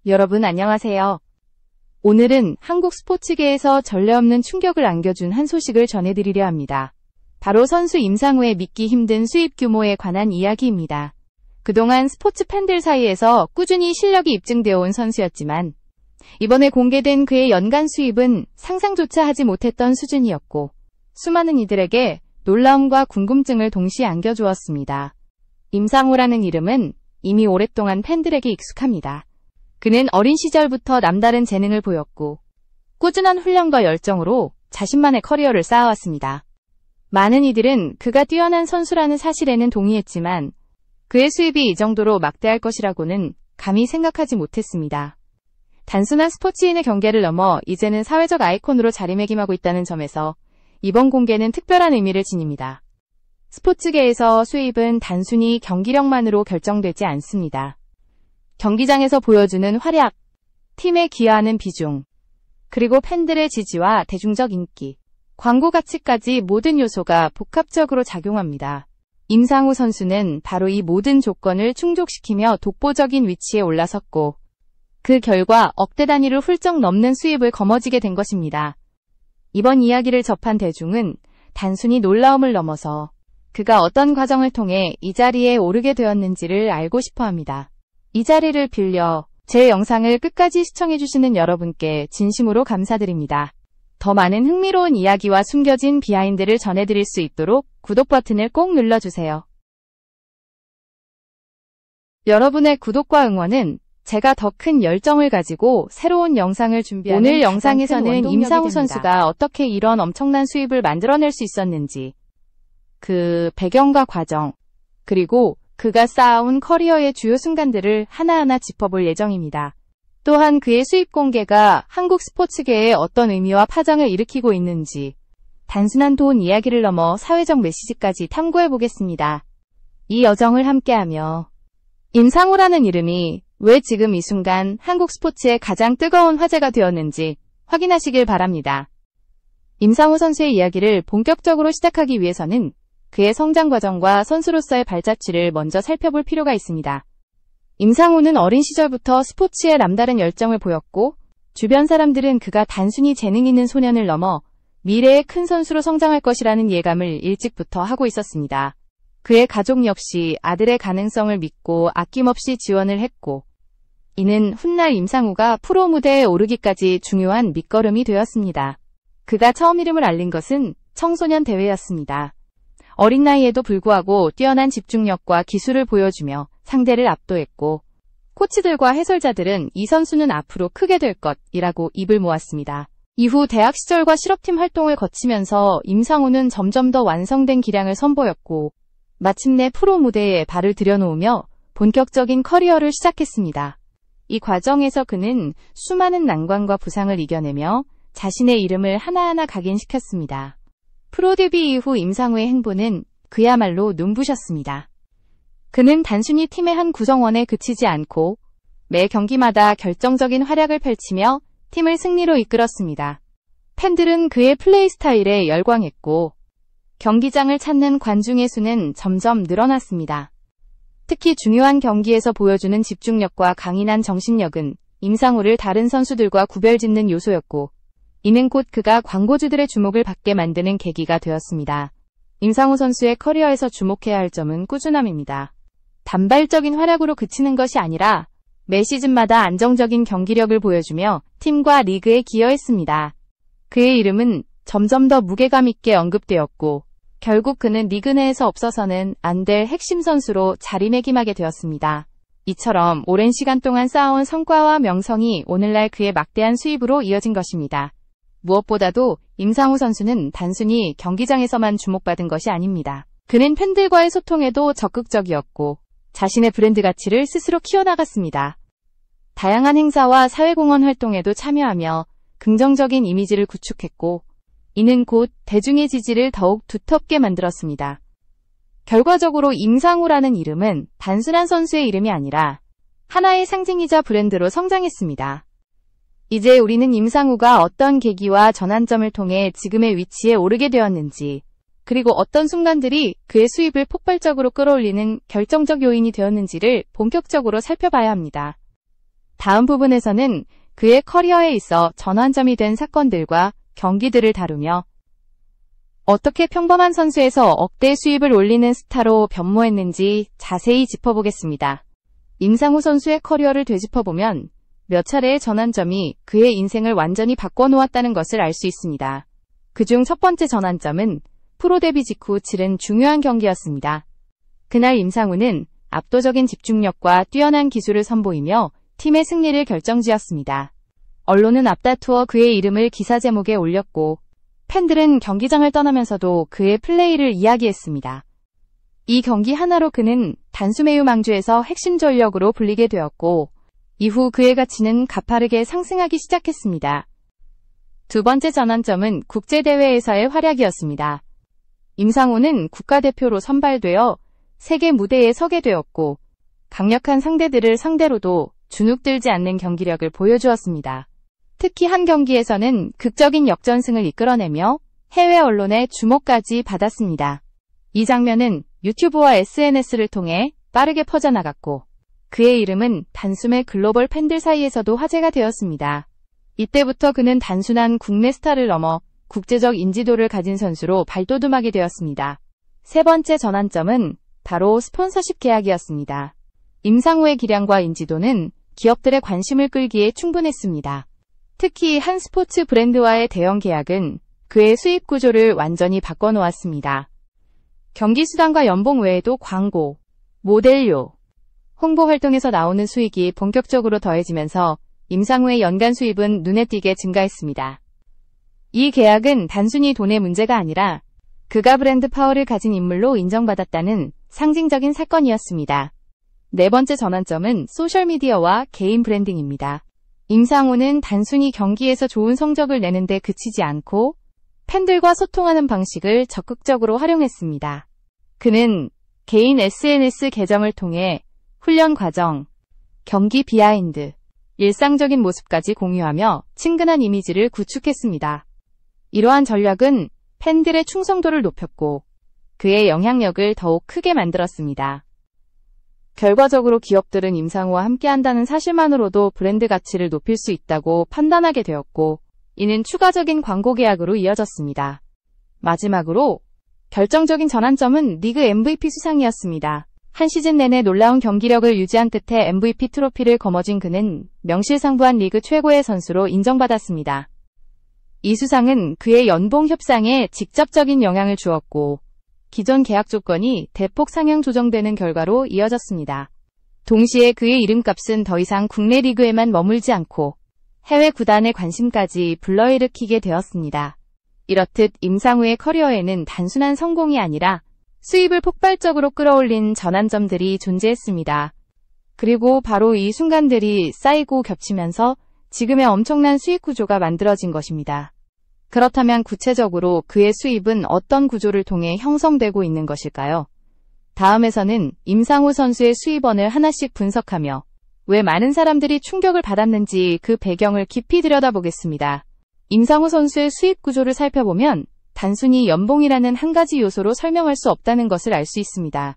여러분 안녕하세요. 오늘은 한국 스포츠계에서 전례 없는 충격을 안겨준 한 소식을 전해드리려 합니다. 바로 선수 임상우의 믿기 힘든 수입 규모에 관한 이야기입니다. 그동안 스포츠 팬들 사이에서 꾸준히 실력이 입증되어 온 선수였지만 이번에 공개된 그의 연간 수입은 상상조차 하지 못했던 수준이었고 수많은 이들에게 놀라움과 궁금증을 동시에 안겨주었습니다. 임상우라는 이름은 이미 오랫동안 팬들에게 익숙합니다. 그는 어린 시절부터 남다른 재능을 보였고 꾸준한 훈련과 열정으로 자신만의 커리어를 쌓아왔습니다. 많은 이들은 그가 뛰어난 선수라는 사실에는 동의했지만 그의 수입이 이 정도로 막대할 것이라고는 감히 생각하지 못했습니다. 단순한 스포츠인의 경계를 넘어 이제는 사회적 아이콘으로 자리매김하고 있다는 점에서 이번 공개는 특별한 의미를 지닙니다. 스포츠계에서 수입은 단순히 경기력만으로 결정되지 않습니다. 경기장에서 보여주는 활약, 팀에 기여하는 비중, 그리고 팬들의 지지와 대중적 인기, 광고 가치까지 모든 요소가 복합적으로 작용합니다. 임상우 선수는 바로 이 모든 조건을 충족시키며 독보적인 위치에 올라섰고 그 결과 억대 단위를 훌쩍 넘는 수입을 거머쥐게 된 것입니다. 이번 이야기를 접한 대중은 단순히 놀라움을 넘어서 그가 어떤 과정을 통해 이 자리에 오르게 되었는지를 알고 싶어 합니다. 이 자리를 빌려 제 영상을 끝까지 시청해주시는 여러분께 진심으로 감사드립니다. 더 많은 흥미로운 이야기와 숨겨진 비하인드를 전해드릴 수 있도록 구독 버튼을 꼭 눌러주세요. 여러분의 구독과 응원은 제가 더 큰 열정을 가지고 새로운 영상을 준비하는 오늘 영상에서는 임상우 선수가 어떻게 이런 엄청난 수입을 만들어낼 수 있었는지, 그 배경과 과정, 그리고 그가 쌓아온 커리어의 주요 순간들을 하나하나 짚어볼 예정입니다. 또한 그의 수입 공개가 한국 스포츠계에 어떤 의미와 파장을 일으키고 있는지, 단순한 돈 이야기를 넘어 사회적 메시지까지 탐구해보겠습니다. 이 여정을 함께하며 임상우라는 이름이 왜 지금 이 순간 한국 스포츠의 가장 뜨거운 화제가 되었는지 확인하시길 바랍니다. 임상우 선수의 이야기를 본격적으로 시작하기 위해서는 그의 성장 과정과 선수로서의 발자취를 먼저 살펴볼 필요가 있습니다. 임상우는 어린 시절부터 스포츠에 남다른 열정을 보였고 주변 사람들은 그가 단순히 재능 있는 소년을 넘어 미래의 큰 선수로 성장할 것이라는 예감을 일찍부터 하고 있었습니다. 그의 가족 역시 아들의 가능성을 믿고 아낌없이 지원을 했고 이는 훗날 임상우가 프로 무대에 오르기까지 중요한 밑거름이 되었습니다. 그가 처음 이름을 알린 것은 청소년 대회였습니다. 어린 나이에도 불구하고 뛰어난 집중력과 기술을 보여주며 상대를 압도했고 코치들과 해설자들은 이 선수는 앞으로 크게 될 것이라고 입을 모았습니다. 이후 대학 시절과 실업팀 활동을 거치면서 임상우는 점점 더 완성된 기량을 선보였고 마침내 프로 무대에 발을 들여놓으며 본격적인 커리어를 시작했습니다. 이 과정에서 그는 수많은 난관과 부상을 이겨내며 자신의 이름을 하나하나 각인시켰습니다. 프로 데뷔 이후 임상우의 행보는 그야말로 눈부셨습니다. 그는 단순히 팀의 한 구성원에 그치지 않고 매 경기마다 결정적인 활약을 펼치며 팀을 승리로 이끌었습니다. 팬들은 그의 플레이 스타일에 열광했고 경기장을 찾는 관중의 수는 점점 늘어났습니다. 특히 중요한 경기에서 보여주는 집중력과 강인한 정신력은 임상우를 다른 선수들과 구별짓는 요소였고 이는 곧 그가 광고주들의 주목을 받게 만드는 계기가 되었습니다. 임상우 선수의 커리어에서 주목해야 할 점은 꾸준함입니다. 단발적인 활약으로 그치는 것이 아니라 매 시즌마다 안정적인 경기력을 보여주며 팀과 리그에 기여했습니다. 그의 이름은 점점 더 무게감 있게 언급되었고 결국 그는 리그 내에서 없어서는 안 될 핵심 선수로 자리매김하게 되었습니다. 이처럼 오랜 시간 동안 쌓아온 성과와 명성이 오늘날 그의 막대한 수입으로 이어진 것입니다. 무엇보다도 임상우 선수는 단순히 경기장에서만 주목받은 것이 아닙니다. 그는 팬들과의 소통에도 적극적이었고 자신의 브랜드 가치를 스스로 키워나갔습니다. 다양한 행사와 사회공헌 활동에도 참여하며 긍정적인 이미지를 구축했고 이는 곧 대중의 지지를 더욱 두텁게 만들었습니다. 결과적으로 임상우라는 이름은 단순한 선수의 이름이 아니라 하나의 상징이자 브랜드로 성장했습니다. 이제 우리는 임상우가 어떤 계기와 전환점을 통해 지금의 위치에 오르게 되었는지, 그리고 어떤 순간들이 그의 수입을 폭발적으로 끌어올리는 결정적 요인이 되었는지를 본격적으로 살펴봐야 합니다. 다음 부분에서는 그의 커리어에 있어 전환점이 된 사건들과 경기들을 다루며 어떻게 평범한 선수에서 억대 수입을 올리는 스타로 변모했는지 자세히 짚어보겠습니다. 임상우 선수의 커리어를 되짚어보면 몇 차례의 전환점이 그의 인생을 완전히 바꿔놓았다는 것을 알 수 있습니다. 그중 첫 번째 전환점은 프로 데뷔 직후 치른 중요한 경기였습니다. 그날 임상우는 압도적인 집중력과 뛰어난 기술을 선보이며 팀의 승리를 결정지었습니다. 언론은 앞다투어 그의 이름을 기사 제목에 올렸고 팬들은 경기장을 떠나면서도 그의 플레이를 이야기했습니다. 이 경기 하나로 그는 단수매우망주에서 핵심 전력으로 불리게 되었고 이후 그의 가치는 가파르게 상승하기 시작했습니다. 두 번째 전환점은 국제대회에서의 활약이었습니다. 임상우는 국가대표로 선발되어 세계 무대에 서게 되었고 강력한 상대들을 상대로도 주눅들지 않는 경기력을 보여주었습니다. 특히 한 경기에서는 극적인 역전승을 이끌어내며 해외 언론의 주목까지 받았습니다. 이 장면은 유튜브와 SNS를 통해 빠르게 퍼져나갔고 그의 이름은 단숨에 글로벌 팬들 사이에서도 화제가 되었습니다. 이때부터 그는 단순한 국내 스타를 넘어 국제적 인지도를 가진 선수로 발돋움하게 되었습니다. 세 번째 전환점은 바로 스폰서십 계약이었습니다. 임상우의 기량과 인지도는 기업들의 관심을 끌기에 충분했습니다. 특히 한 스포츠 브랜드와의 대형 계약은 그의 수입 구조를 완전히 바꿔놓았습니다. 경기 수당과 연봉 외에도 광고, 모델료, 홍보 활동에서 나오는 수익이 본격적으로 더해지면서 임상우의 연간 수입은 눈에 띄게 증가했습니다. 이 계약은 단순히 돈의 문제가 아니라 그가 브랜드 파워를 가진 인물로 인정받았다는 상징적인 사건이었습니다. 네 번째 전환점은 소셜미디어와 개인 브랜딩입니다. 임상우는 단순히 경기에서 좋은 성적을 내는데 그치지 않고 팬들과 소통하는 방식을 적극적으로 활용했습니다. 그는 개인 SNS 계정을 통해 훈련 과정, 경기 비하인드, 일상적인 모습까지 공유하며 친근한 이미지를 구축했습니다. 이러한 전략은 팬들의 충성도를 높였고 그의 영향력을 더욱 크게 만들었습니다. 결과적으로 기업들은 임상우와 함께한다는 사실만으로도 브랜드 가치를 높일 수 있다고 판단하게 되었고 이는 추가적인 광고 계약으로 이어졌습니다. 마지막으로 결정적인 전환점은 리그 MVP 수상이었습니다. 한 시즌 내내 놀라운 경기력을 유지한 끝에 MVP 트로피를 거머쥔 그는 명실상부한 리그 최고의 선수로 인정받았습니다. 이 수상은 그의 연봉 협상에 직접적인 영향을 주었고 기존 계약 조건이 대폭 상향 조정되는 결과로 이어졌습니다. 동시에 그의 이름값은 더 이상 국내 리그에만 머물지 않고 해외 구단의 관심까지 불러일으키게 되었습니다. 이렇듯 임상우의 커리어에는 단순한 성공이 아니라 수입을 폭발적으로 끌어올린 전환점들이 존재했습니다. 그리고 바로 이 순간들이 쌓이고 겹치면서 지금의 엄청난 수익 구조가 만들어진 것입니다. 그렇다면 구체적으로 그의 수입은 어떤 구조를 통해 형성되고 있는 것일까요? 다음에서는 임상우 선수의 수입원을 하나씩 분석하며 왜 많은 사람들이 충격을 받았는지 그 배경을 깊이 들여다보겠습니다. 임상우 선수의 수입 구조를 살펴보면 단순히 연봉이라는 한 가지 요소로 설명할 수 없다는 것을 알 수 있습니다.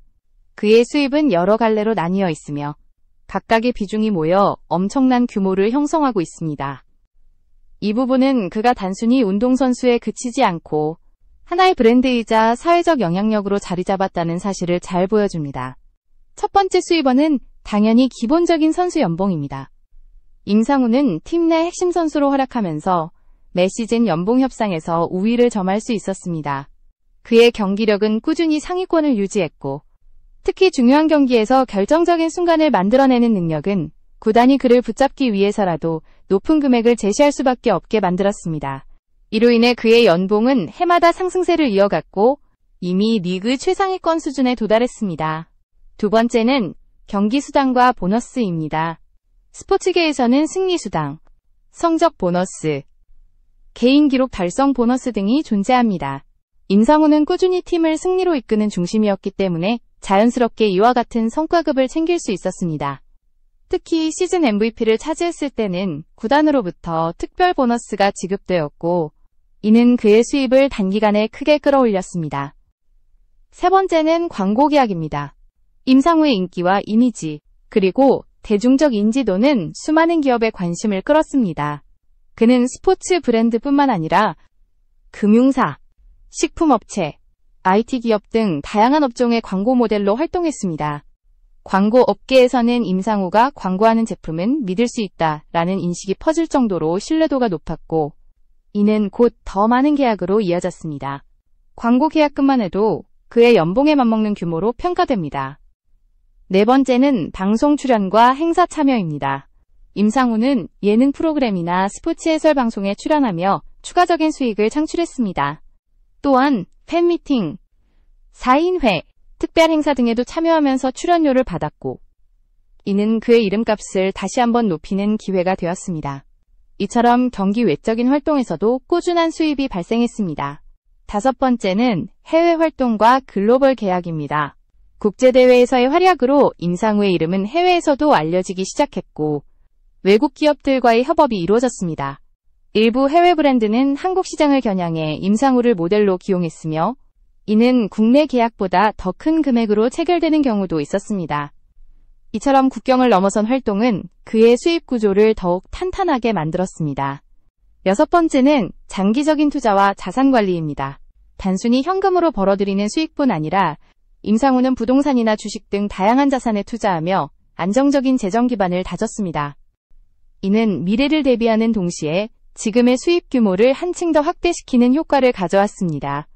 그의 수입은 여러 갈래로 나뉘어 있으며 각각의 비중이 모여 엄청난 규모를 형성하고 있습니다. 이 부분은 그가 단순히 운동선수에 그치지 않고 하나의 브랜드이자 사회적 영향력으로 자리 잡았다는 사실을 잘 보여줍니다. 첫 번째 수입원은 당연히 기본적인 선수 연봉입니다. 임상우는 팀 내 핵심 선수로 활약하면서 매 시즌 연봉 협상에서 우위를 점할 수 있었습니다. 그의 경기력은 꾸준히 상위권을 유지했고 특히 중요한 경기에서 결정적인 순간을 만들어내는 능력은 구단이 그를 붙잡기 위해서라도 높은 금액을 제시할 수밖에 없게 만들었습니다. 이로 인해 그의 연봉은 해마다 상승세를 이어갔고 이미 리그 최상위권 수준에 도달했습니다. 두 번째는 경기 수당과 보너스입니다. 스포츠계에서는 승리 수당, 성적 보너스, 개인 기록 달성 보너스 등이 존재합니다. 임상우는 꾸준히 팀을 승리로 이끄는 중심이었기 때문에 자연스럽게 이와 같은 성과급을 챙길 수 있었습니다. 특히 시즌 MVP를 차지했을 때는 구단으로부터 특별 보너스가 지급되었고 이는 그의 수입을 단기간에 크게 끌어올렸습니다. 세 번째는 광고 계약입니다. 임상우의 인기와 이미지, 그리고 대중적 인지도는 수많은 기업의 관심을 끌었습니다. 그는 스포츠 브랜드뿐만 아니라 금융사, 식품업체, IT 기업 등 다양한 업종의 광고 모델로 활동했습니다. 광고 업계에서는 임상우가 광고하는 제품은 믿을 수 있다라는 인식이 퍼질 정도로 신뢰도가 높았고, 이는 곧 더 많은 계약으로 이어졌습니다. 광고 계약금만 해도 그의 연봉에 맞먹는 규모로 평가됩니다. 네 번째는 방송 출연과 행사 참여입니다. 임상우는 예능 프로그램이나 스포츠 해설 방송에 출연하며 추가적인 수익을 창출했습니다. 또한 팬미팅, 사인회, 특별 행사 등에도 참여하면서 출연료를 받았고, 이는 그의 이름값을 다시 한번 높이는 기회가 되었습니다. 이처럼 경기 외적인 활동에서도 꾸준한 수입이 발생했습니다. 다섯 번째는 해외 활동과 글로벌 계약입니다. 국제대회에서의 활약으로 임상우의 이름은 해외에서도 알려지기 시작했고, 외국 기업들과의 협업이 이루어졌습니다. 일부 해외 브랜드는 한국 시장을 겨냥해 임상우를 모델로 기용했으며, 이는 국내 계약보다 더 큰 금액으로 체결되는 경우도 있었습니다. 이처럼 국경을 넘어선 활동은 그의 수입 구조를 더욱 탄탄하게 만들었습니다. 여섯 번째는 장기적인 투자와 자산 관리입니다. 단순히 현금으로 벌어들이는 수익뿐 아니라 임상우는 부동산이나 주식 등 다양한 자산에 투자하며 안정적인 재정 기반을 다졌습니다. 이는 미래를 대비하는 동시에 지금의 수입 규모를 한층 더 확대시키는 효과를 가져왔습니다.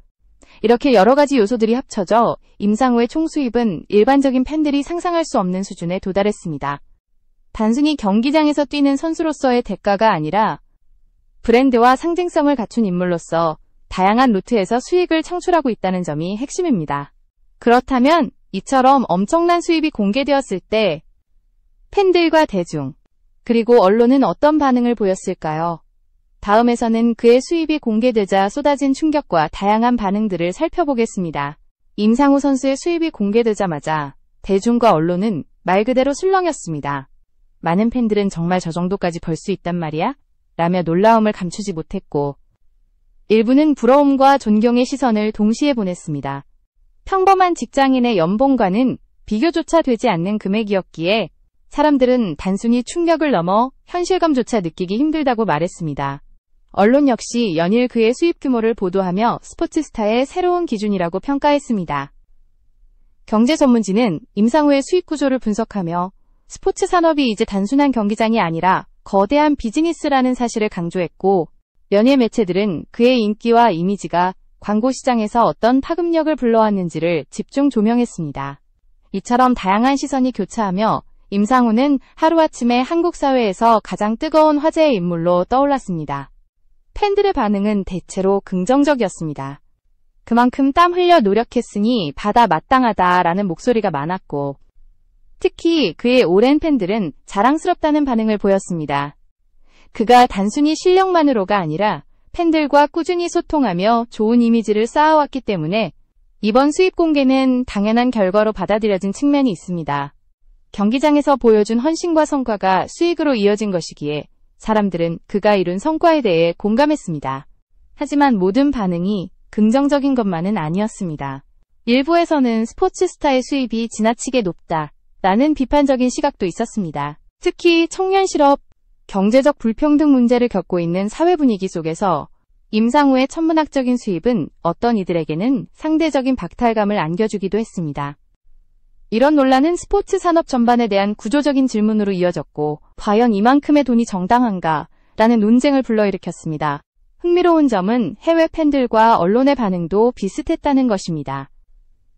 이렇게 여러 가지 요소들이 합쳐져 임상우의 총 수입은 일반적인 팬들이 상상할 수 없는 수준에 도달했습니다. 단순히 경기장에서 뛰는 선수로서의 대가가 아니라 브랜드와 상징성을 갖춘 인물로서 다양한 루트에서 수익을 창출하고 있다는 점이 핵심입니다. 그렇다면 이처럼 엄청난 수입이 공개되었을 때 팬들과 대중, 그리고 언론은 어떤 반응을 보였을까요? 다음에서는 그의 수입이 공개되자 쏟아진 충격과 다양한 반응들을 살펴보겠습니다. 임상우 선수의 수입이 공개되자마자 대중과 언론은 말 그대로 술렁였습니다. 많은 팬들은 정말 저 정도까지 벌 수 있단 말이야? 라며 놀라움을 감추지 못했고, 일부는 부러움과 존경의 시선을 동시에 보냈습니다. 평범한 직장인의 연봉과는 비교조차 되지 않는 금액이었기에 사람들은 단순히 충격을 넘어 현실감조차 느끼기 힘들다고 말했습니다. 언론 역시 연일 그의 수입 규모를 보도하며 스포츠 스타의 새로운 기준이라고 평가했습니다. 경제 전문지는 임상우의 수입 구조를 분석하며 스포츠 산업이 이제 단순한 경기장이 아니라 거대한 비즈니스라는 사실을 강조했고, 연예 매체들은 그의 인기와 이미지가 광고 시장에서 어떤 파급력을 불러왔는지를 집중 조명했습니다. 이처럼 다양한 시선이 교차하며 임상우는 하루아침에 한국 사회에서 가장 뜨거운 화제의 인물로 떠올랐습니다. 팬들의 반응은 대체로 긍정적이었습니다. 그만큼 땀 흘려 노력했으니 받아 마땅하다라는 목소리가 많았고, 특히 그의 오랜 팬들은 자랑스럽다는 반응을 보였습니다. 그가 단순히 실력만으로가 아니라 팬들과 꾸준히 소통하며 좋은 이미지를 쌓아왔기 때문에 이번 수입 공개는 당연한 결과로 받아들여진 측면이 있습니다. 경기장에서 보여준 헌신과 성과가 수익으로 이어진 것이기에 사람들은 그가 이룬 성과에 대해 공감했습니다. 하지만 모든 반응이 긍정적인 것만은 아니었습니다. 일부에서는 스포츠 스타의 수입이 지나치게 높다라는 비판적인 시각도 있었습니다. 특히 청년 실업, 경제적 불평등 문제를 겪고 있는 사회 분위기 속에서 임상우의 천문학적인 수입은 어떤 이들에게는 상대적인 박탈감을 안겨주기도 했습니다. 이런 논란은 스포츠 산업 전반에 대한 구조적인 질문으로 이어졌고, 과연 이만큼의 돈이 정당한가? 라는 논쟁을 불러일으켰습니다. 흥미로운 점은 해외 팬들과 언론의 반응도 비슷했다는 것입니다.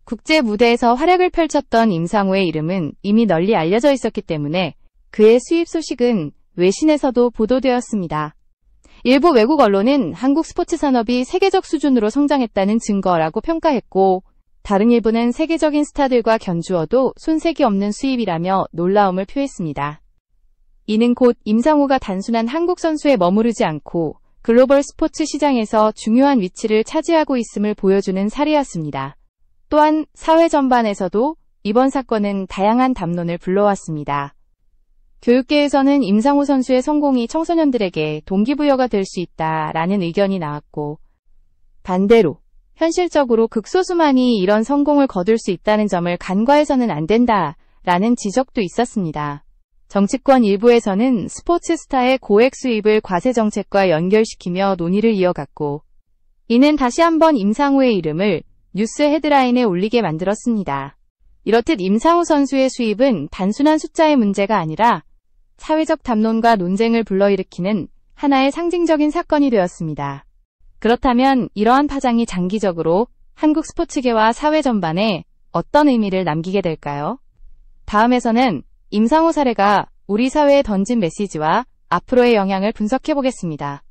국제 무대에서 활약을 펼쳤던 임상우의 이름은 이미 널리 알려져 있었기 때문에 그의 수입 소식은 외신에서도 보도되었습니다. 일부 외국 언론은 한국 스포츠 산업이 세계적 수준으로 성장했다는 증거라고 평가했고, 다른 일부는 세계적인 스타들과 견주어도 손색이 없는 수입이라며 놀라움을 표했습니다. 이는 곧 임상우가 단순한 한국 선수에 머무르지 않고 글로벌 스포츠 시장에서 중요한 위치를 차지하고 있음을 보여주는 사례였습니다. 또한 사회 전반에서도 이번 사건은 다양한 담론을 불러왔습니다. 교육계에서는 임상우 선수의 성공이 청소년들에게 동기부여가 될 수 있다라는 의견이 나왔고, 반대로 현실적으로 극소수만이 이런 성공을 거둘 수 있다는 점을 간과해서는 안 된다라는 지적도 있었습니다. 정치권 일부에서는 스포츠 스타의 고액 수입을 과세 정책과 연결시키며 논의를 이어갔고, 이는 다시 한번 임상우의 이름을 뉴스 헤드라인에 올리게 만들었습니다. 이렇듯 임상우 선수의 수입은 단순한 숫자의 문제가 아니라 사회적 담론과 논쟁을 불러일으키는 하나의 상징적인 사건이 되었습니다. 그렇다면 이러한 파장이 장기적으로 한국 스포츠계와 사회 전반에 어떤 의미를 남기게 될까요? 다음에서는 임상우 사례가 우리 사회에 던진 메시지와 앞으로의 영향을 분석해 보겠습니다.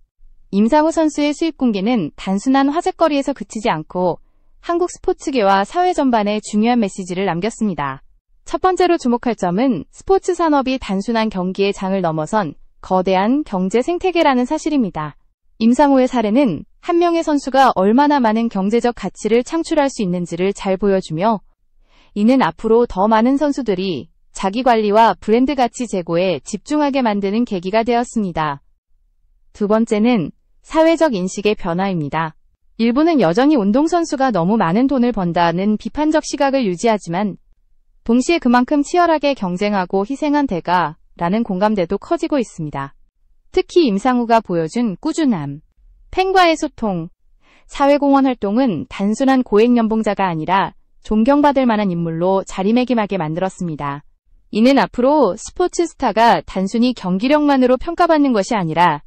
임상우 선수의 수입 공개는 단순한 화제거리에서 그치지 않고 한국 스포츠계와 사회 전반에 중요한 메시지를 남겼습니다. 첫 번째로 주목할 점은 스포츠 산업이 단순한 경기의 장을 넘어선 거대한 경제 생태계라는 사실입니다. 임상우의 사례는 한 명의 선수가 얼마나 많은 경제적 가치를 창출할 수 있는지를 잘 보여주며, 이는 앞으로 더 많은 선수들이 자기 관리와 브랜드 가치 제고에 집중하게 만드는 계기가 되었습니다. 두 번째는 사회적 인식의 변화입니다. 일부는 여전히 운동선수가 너무 많은 돈을 번다는 비판적 시각을 유지하지만, 동시에 그만큼 치열하게 경쟁하고 희생한 대가라는 공감대도 커지고 있습니다. 특히 임상우가 보여준 꾸준함, 팬과의 소통, 사회공헌 활동은 단순한 고액 연봉자가 아니라 존경받을 만한 인물로 자리매김하게 만들었습니다. 이는 앞으로 스포츠 스타가 단순히 경기력만으로 평가받는 것이 아니라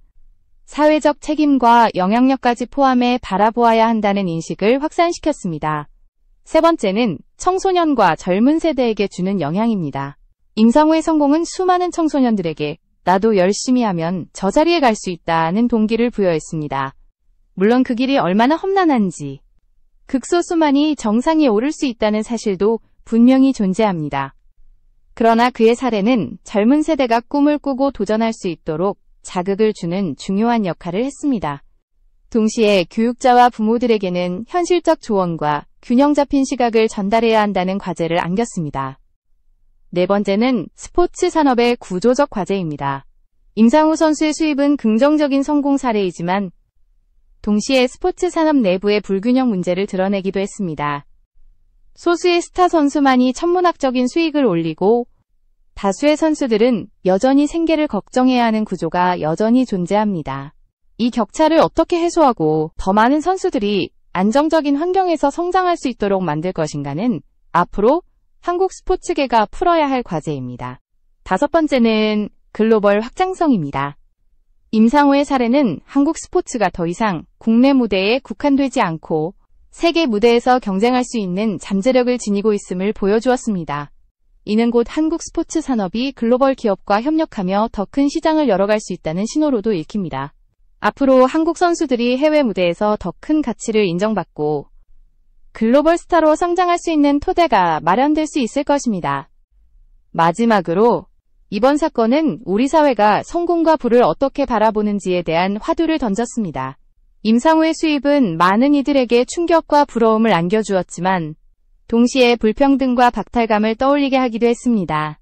사회적 책임과 영향력까지 포함해 바라보아야 한다는 인식을 확산시켰습니다. 세 번째는 청소년과 젊은 세대에게 주는 영향입니다. 임상우의 성공은 수많은 청소년들에게 나도 열심히 하면 저 자리에 갈 수 있다는 동기를 부여했습니다. 물론 그 길이 얼마나 험난한지, 극소수만이 정상에 오를 수 있다는 사실도 분명히 존재합니다. 그러나 그의 사례는 젊은 세대가 꿈을 꾸고 도전할 수 있도록 자극을 주는 중요한 역할을 했습니다. 동시에 교육자와 부모들에게는 현실적 조언과 균형 잡힌 시각을 전달해야 한다는 과제를 안겼습니다. 네 번째는 스포츠 산업의 구조적 과제입니다. 임상우 선수의 수입은 긍정적인 성공 사례이지만 동시에 스포츠 산업 내부의 불균형 문제를 드러내기도 했습니다. 소수의 스타 선수만이 천문학적인 수익을 올리고 다수의 선수들은 여전히 생계를 걱정해야 하는 구조가 여전히 존재합니다. 이 격차를 어떻게 해소하고 더 많은 선수들이 안정적인 환경에서 성장할 수 있도록 만들 것인가는 앞으로 한국 스포츠계가 풀어야 할 과제입니다. 다섯 번째는 글로벌 확장성입니다. 임상우의 사례는 한국 스포츠가 더 이상 국내 무대에 국한되지 않고 세계 무대에서 경쟁할 수 있는 잠재력을 지니고 있음을 보여주었습니다. 이는 곧 한국 스포츠 산업이 글로벌 기업과 협력하며 더 큰 시장을 열어갈 수 있다는 신호로도 읽힙니다. 앞으로 한국 선수들이 해외 무대에서 더 큰 가치를 인정받고 글로벌 스타로 성장할 수 있는 토대가 마련될 수 있을 것입니다. 마지막으로 이번 사건은 우리 사회가 성공과 부를 어떻게 바라보는지에 대한 화두를 던졌습니다. 임상우의 수입은 많은 이들에게 충격과 부러움을 안겨주었지만 동시에 불평등과 박탈감을 떠올리게 하기도 했습니다.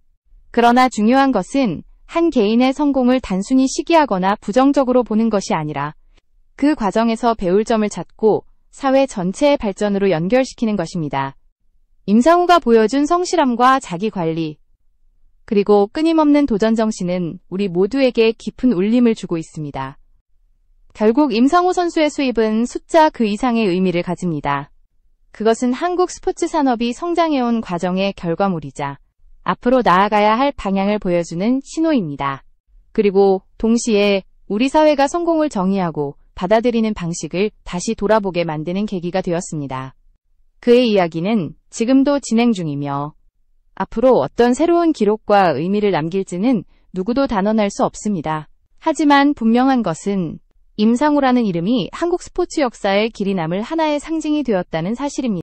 그러나 중요한 것은 한 개인의 성공을 단순히 시기하거나 부정적으로 보는 것이 아니라 그 과정에서 배울 점을 찾고 사회 전체의 발전으로 연결시키는 것입니다. 임상우가 보여준 성실함과 자기관리, 그리고 끊임없는 도전 정신은 우리 모두에게 깊은 울림을 주고 있습니다. 결국 임상우 선수의 수입은 숫자 그 이상의 의미를 가집니다. 그것은 한국 스포츠 산업이 성장해온 과정의 결과물이자 앞으로 나아가야 할 방향을 보여주는 신호입니다. 그리고 동시에 우리 사회가 성공을 정의하고 받아들이는 방식을 다시 돌아보게 만드는 계기가 되었습니다. 그의 이야기는 지금도 진행 중이며 앞으로 어떤 새로운 기록과 의미를 남길지는 누구도 단언할 수 없습니다. 하지만 분명한 것은 임상우라는 이름이 한국 스포츠 역사에 길이 남을 하나의 상징이 되었다는 사실입니다.